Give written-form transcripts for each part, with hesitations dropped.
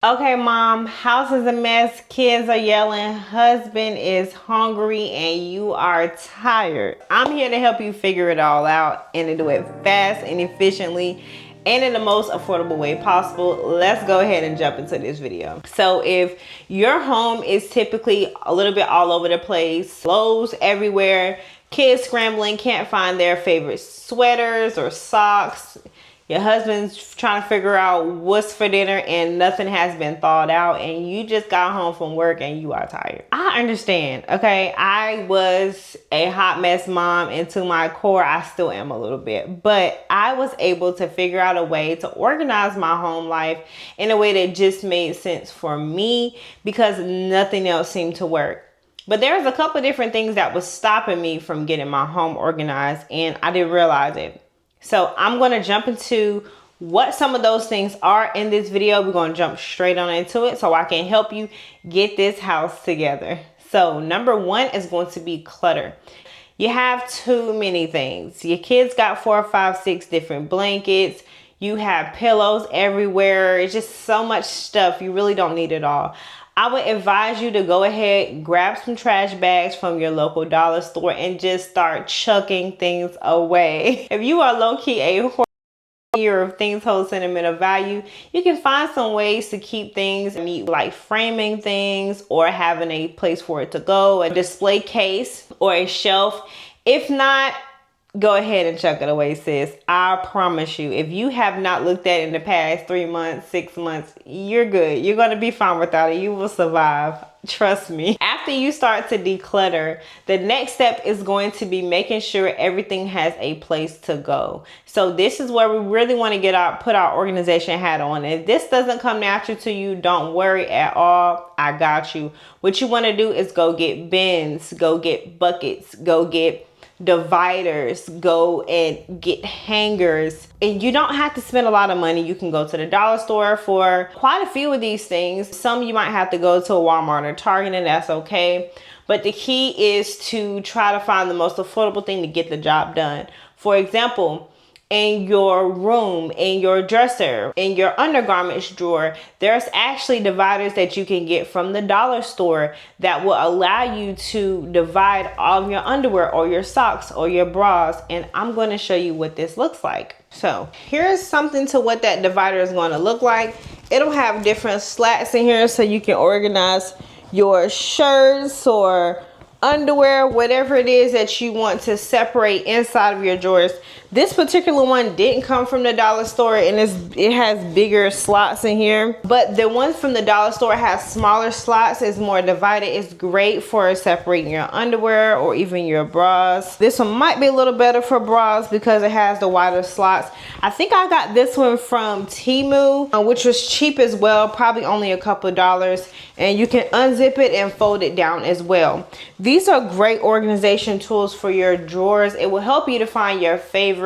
Okay, mom, house is a mess, kids are yelling, husband is hungry, and you are tired. I'm here to help you figure it all out and to do it fast and efficiently and in the most affordable way possible. Let's go ahead and jump into this video. So if your home is typically a little bit all over the place, clothes everywhere, kids scrambling, can't find their favorite sweaters or socks, your husband's trying to figure out what's for dinner and nothing has been thawed out, and you just got home from work and you are tired. I understand, okay? I was a hot mess mom, and to my core, I still am a little bit. But I was able to figure out a way to organize my home life in a way that just made sense for me because nothing else seemed to work. But there's a couple of different things that was stopping me from getting my home organized, and I didn't realize it. So I'm going to jump into what some of those things are in this video. We're going to jump straight on into it so I can help you get this house together. So number one is going to be clutter. You have too many things. Your kids got 4, 5, 6 different blankets. You have pillows everywhere. It's just so much stuff. You really don't need it all. I would advise you to go ahead, grab some trash bags from your local dollar store and just start chucking things away. If you are low-key a hoarder of things hold sentimental value, you can find some ways to keep things neat, like framing things or having a place for it to go, a display case or a shelf. If not, go ahead and chuck it away, sis. I promise you, if you have not looked at it in the past 3 months, 6 months, you're good. You're going to be fine without it. You will survive. Trust me. After you start to declutter, the next step is going to be making sure everything has a place to go. So this is where we really want to put our organization hat on. If this doesn't come natural to you, don't worry at all. I got you. What you want to do is go get bins, go get buckets, go get dividers, go and get hangers, and you don't have to spend a lot of money. You can go to the dollar store for quite a few of these things. Some you might have to go to a Walmart or Target, and that's okay. But the key is to try to find the most affordable thing to get the job done. For example, in your room, in your dresser, in your undergarments drawer, there's actually dividers that you can get from the dollar store that will allow you to divide all of your underwear or your socks or your bras. And I'm going to show you what this looks like. So here's something to what that divider is going to look like. It'll have different slats in here so you can organize your shirts or underwear, whatever it is that you want to separate inside of your drawers. This particular one didn't come from the dollar store, and it has bigger slots in here, but the one from the dollar store has smaller slots. It's more divided. It's great for separating your underwear or even your bras. This one might be a little better for bras because it has the wider slots. I think I got this one from Temu, which was cheap as well, probably only a couple of dollars, and you can unzip it and fold it down as well. These are great organization tools for your drawers. It will help you to find your favorite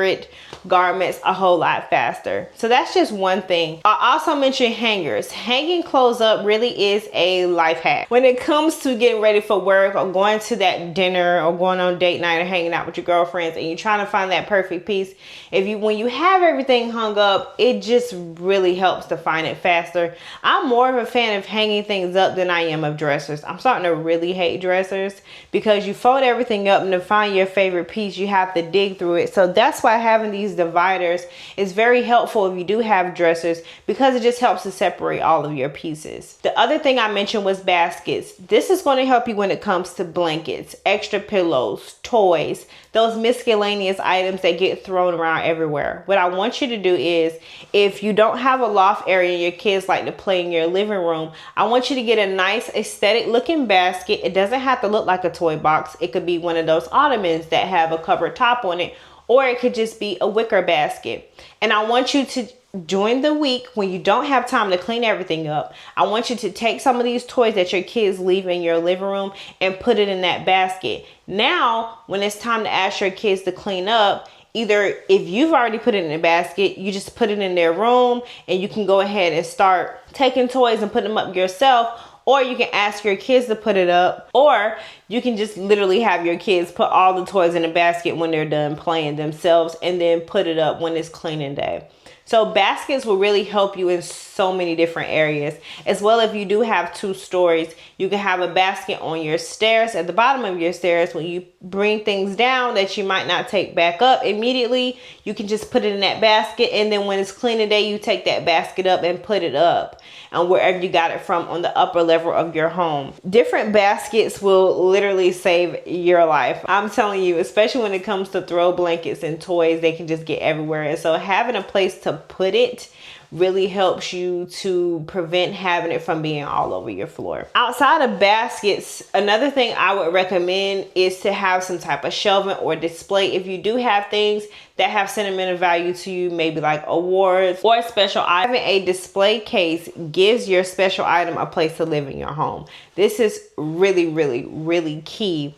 garments a whole lot faster. So that's just one thing. I also mentioned hangers. Hanging clothes up really is a life hack. When it comes to getting ready for work or going to that dinner or going on date night or hanging out with your girlfriends and you're trying to find that perfect piece, when you have everything hung up, it just really helps to find it faster. I'm more of a fan of hanging things up than I am of dressers. I'm starting to really hate dressers because you fold everything up, and to find your favorite piece, you have to dig through it. So that's why having these dividers is very helpful if you do have dressers, because it just helps to separate all of your pieces. The other thing I mentioned was baskets. This is going to help you when it comes to blankets, extra pillows, toys, those miscellaneous items that get thrown around everywhere. What I want you to do is, if you don't have a loft area and your kids like to play in your living room, I want you to get a nice aesthetic looking basket. It doesn't have to look like a toy box. It could be one of those ottomans that have a covered top on it, or it could just be a wicker basket. And I want you to, during the week when you don't have time to clean everything up, I want you to take some of these toys that your kids leave in your living room and put it in that basket. Now, when it's time to ask your kids to clean up, either if you've already put it in a basket, you just put it in their room and you can go ahead and start taking toys and put them up yourself, or you can ask your kids to put it up, or you can just literally have your kids put all the toys in a basket when they're done playing themselves and then put it up when it's cleaning day. So baskets will really help you in so many different areas. As well, if you do have 2 stories, you can have a basket on your stairs, at the bottom of your stairs. When you bring things down that you might not take back up immediately, you can just put it in that basket, and then when it's cleaning day, you take that basket up and put it up and wherever you got it from on the upper level of your home. Different baskets will literally save your life. I'm telling you, especially when it comes to throw blankets and toys, they can just get everywhere. And so having a place to put it really helps you to prevent having it from being all over your floor. Outside of baskets, another thing I would recommend is to have some type of shelving or display. If you do have things that have sentimental value to you, maybe like awards or a special item, having a display case gives your special item a place to live in your home. This is really, really, really key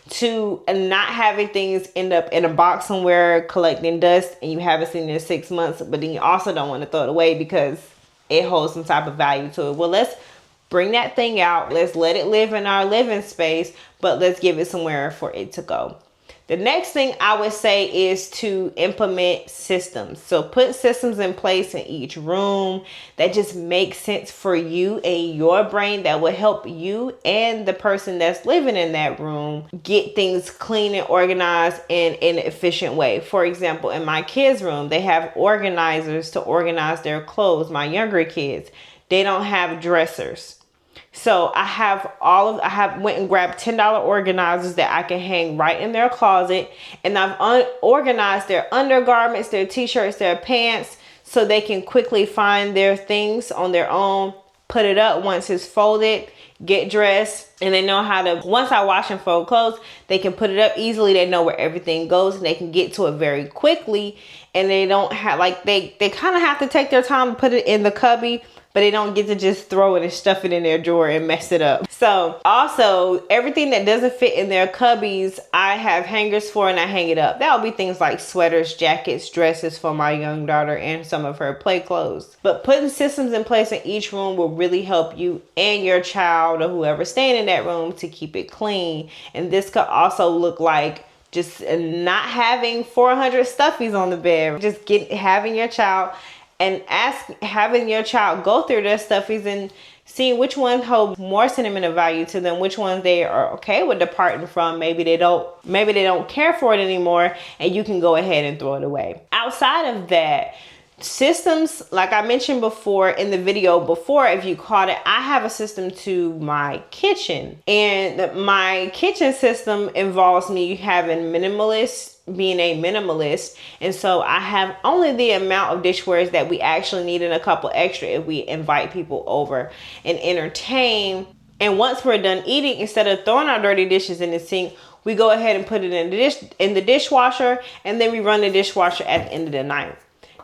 to not having things end up in a box somewhere collecting dust and you haven't seen it in 6 months, but then you also don't want to throw it away because it holds some type of value to it. Well, let's bring that thing out. Let's let it live in our living space, but let's give it somewhere for it to go. The next thing I would say is to implement systems. So put systems in place in each room that just make sense for you and your brain, that will help you and the person that's living in that room get things clean and organized in an efficient way. For example, in my kids' room, they have organizers to organize their clothes. My younger kids, they don't have dressers. So I went and grabbed $10 organizers that I can hang right in their closet, and I've organized their undergarments, their t-shirts, their pants, so they can quickly find their things on their own, put it up once it's folded, get dressed, and they know how to, once I wash and fold clothes, they can put it up easily. They know where everything goes and they can get to it very quickly, and they don't have, like, they kind of have to take their time to put it in the cubby, but they don't get to just throw it and stuff it in their drawer and mess it up. So also, everything that doesn't fit in their cubbies, I have hangers for, and I hang it up. That'll be things like sweaters, jackets, dresses for my young daughter, and some of her play clothes. But putting systems in place in each room will really help you and your child or whoever's staying in that room to keep it clean. And this could also look like just not having 400 stuffies on the bed. Just having your child and having your child go through their stuffies and seeing which ones hold more sentimental value to them, which ones they are okay with departing from. Maybe they don't care for it anymore, and you can go ahead and throw it away. Outside of that, systems, like I mentioned before in the video before, if you caught it, I have a system to my kitchen, and my kitchen system involves me being a minimalist. And so I have only the amount of dishwares that we actually need, and a couple extra if we invite people over and entertain. And once we're done eating, instead of throwing our dirty dishes in the sink, we go ahead and put it in the dishwasher, and then we run the dishwasher at the end of the night.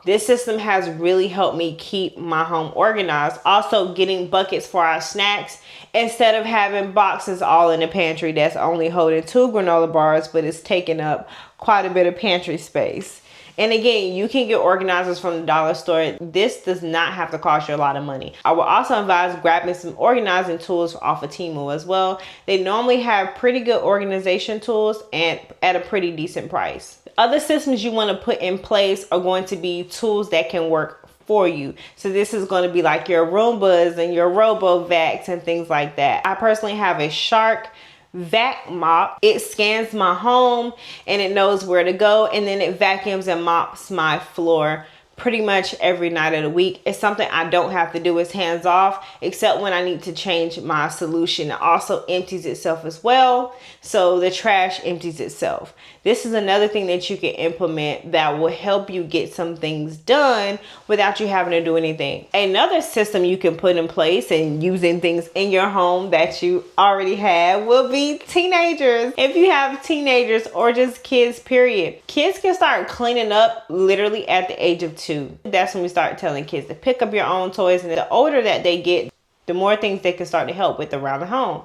This system has really helped me keep my home organized. Also, getting buckets for our snacks instead of having boxes all in the pantry that's only holding 2 granola bars, but it's taking up quite a bit of pantry space. And again, you can get organizers from the dollar store. This does not have to cost you a lot of money. I will also advise grabbing some organizing tools off of Temu as well. They normally have pretty good organization tools and at a pretty decent price. Other systems you want to put in place are going to be tools that can work for you. So this is going to be like your Roombas and your RoboVacs and things like that. I personally have a Shark vac mop. It scans my home and it knows where to go, and then it vacuums and mops my floor pretty much every night of the week. It's something I don't have to do. It's hands off, except when I need to change my solution. It also empties itself as well, so the trash empties itself. This is another thing that you can implement that will help you get some things done without you having to do anything. Another system you can put in place and using things in your home that you already have will be teenagers. If you have teenagers or just kids, period. Kids can start cleaning up literally at the age of 2. That's when we start telling kids to pick up your own toys, and the older that they get, the more things they can start to help with around the home.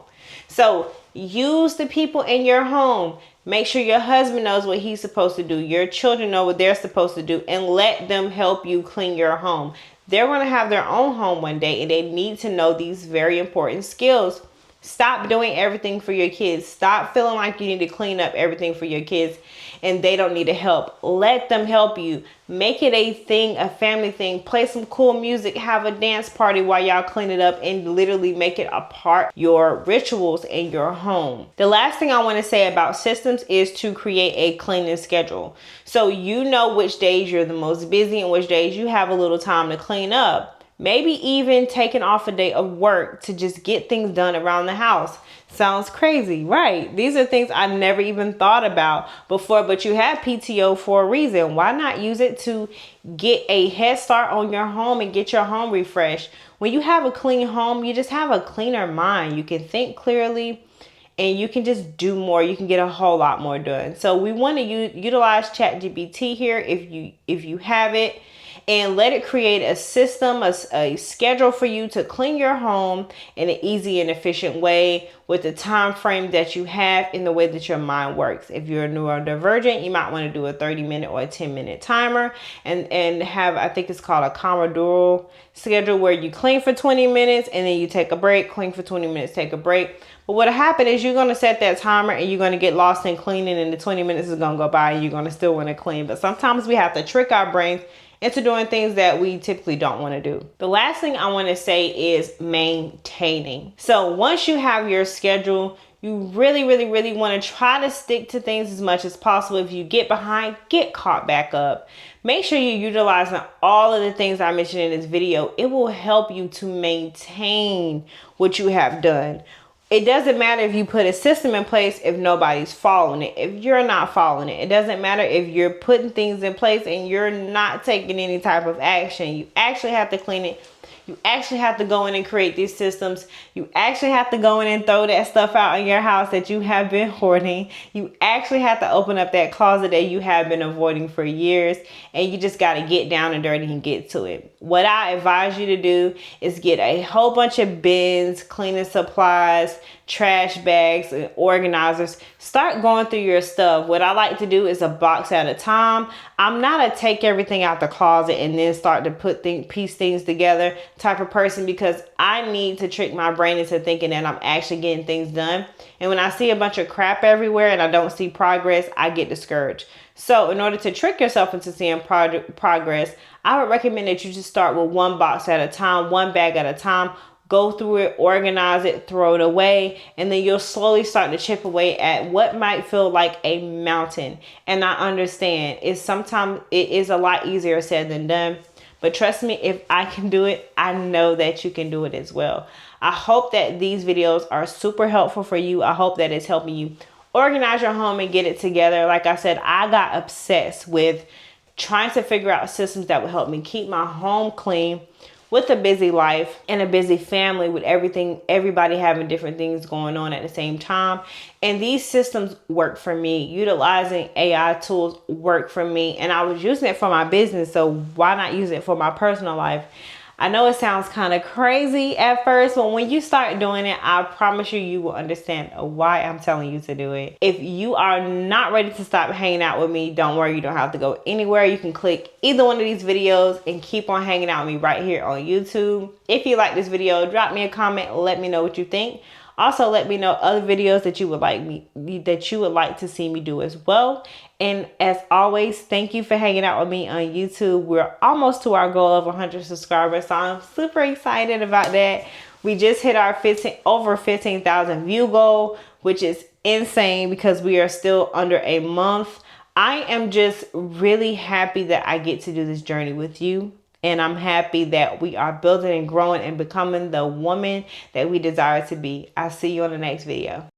So use the people in your home. Make sure your husband knows what he's supposed to do. Your children know what they're supposed to do, and let them help you clean your home. They're going to have their own home one day, and they need to know these very important skills. Stop doing everything for your kids. Stop feeling like you need to clean up everything for your kids and they don't need to help. Let them help you. Make it a thing, a family thing. Play some cool music. Have a dance party while y'all clean it up and literally make it a part of your rituals in your home. The last thing I want to say about systems is to create a cleaning schedule. So you know which days you're the most busy and which days you have a little time to clean up. Maybe even taking off a day of work to just get things done around the house. Sounds crazy, right? These are things I never even thought about before, but you have PTO for a reason. Why not use it to get a head start on your home and get your home refreshed? When you have a clean home, you just have a cleaner mind. You can think clearly and you can just do more. You can get a whole lot more done. So we want to utilize ChatGPT here if you have it. And let it create a system, a schedule for you to clean your home in an easy and efficient way with the time frame that you have in the way that your mind works. If you're neurodivergent, you might want to do a 30-minute or a 10-minute timer and have, I think it's called a Pomodoro schedule, where you clean for 20 minutes and then you take a break, clean for 20 minutes, take a break. But what'll happen is you're going to set that timer and you're going to get lost in cleaning and the 20 minutes is going to go by and you're going to still want to clean. But sometimes we have to trick our brains into doing things that we typically don't want to do. The last thing I want to say is maintaining. So once you have your schedule, you really want to try to stick to things as much as possible. If you get behind, get caught back up. Make sure you're utilizing all of the things I mentioned in this video. It will help you to maintain what you have done. It doesn't matter if you put a system in place if nobody's following it, if you're not following it. It doesn't matter if you're putting things in place and you're not taking any type of action. You actually have to clean it. You actually have to go in and create these systems. You actually have to go in and throw that stuff out in your house that you have been hoarding. You actually have to open up that closet that you have been avoiding for years. And you just got to get down and dirty and get to it. What I advise you to do is get a whole bunch of bins, cleaning supplies, trash bags, and organizers. Start going through your stuff. What I like to do is a box at a time. I'm not a take everything out the closet and then start to piece things together type of person, because I need to trick my brain into thinking that I'm actually getting things done. And when I see a bunch of crap everywhere and I don't see progress, I get discouraged. So in order to trick yourself into seeing progress, I would recommend that you just start with one box at a time, one bag at a time. Go through it, organize it, throw it away, and then you'll slowly start to chip away at what might feel like a mountain. And I understand sometimes it is a lot easier said than done. But trust me, if I can do it, I know that you can do it as well. I hope that these videos are super helpful for you. I hope that it's helping you organize your home and get it together. Like I said, I got obsessed with trying to figure out systems that would help me keep my home clean with a busy life and a busy family, with everybody having different things going on at the same time. And these systems work for me. Utilizing AI tools work for me. And I was using it for my business, so why not use it for my personal life? I know it sounds kind of crazy at first, but when you start doing it, I promise you will understand why I'm telling you to do it. If you are not ready to stop hanging out with me, don't worry, you don't have to go anywhere. You can click either one of these videos and keep on hanging out with me right here on YouTube. If you like this video, drop me a comment, let me know what you think. Also, let me know other videos that you would like to see me do as well. And as always, thank you for hanging out with me on YouTube. We're almost to our goal of 100 subscribers, so I'm super excited about that. We just hit our over 15,000 view goal, which is insane because we are still under a month. I am just really happy that I get to do this journey with you. And I'm happy that we are building and growing and becoming the woman that we desire to be. I'll see you on the next video.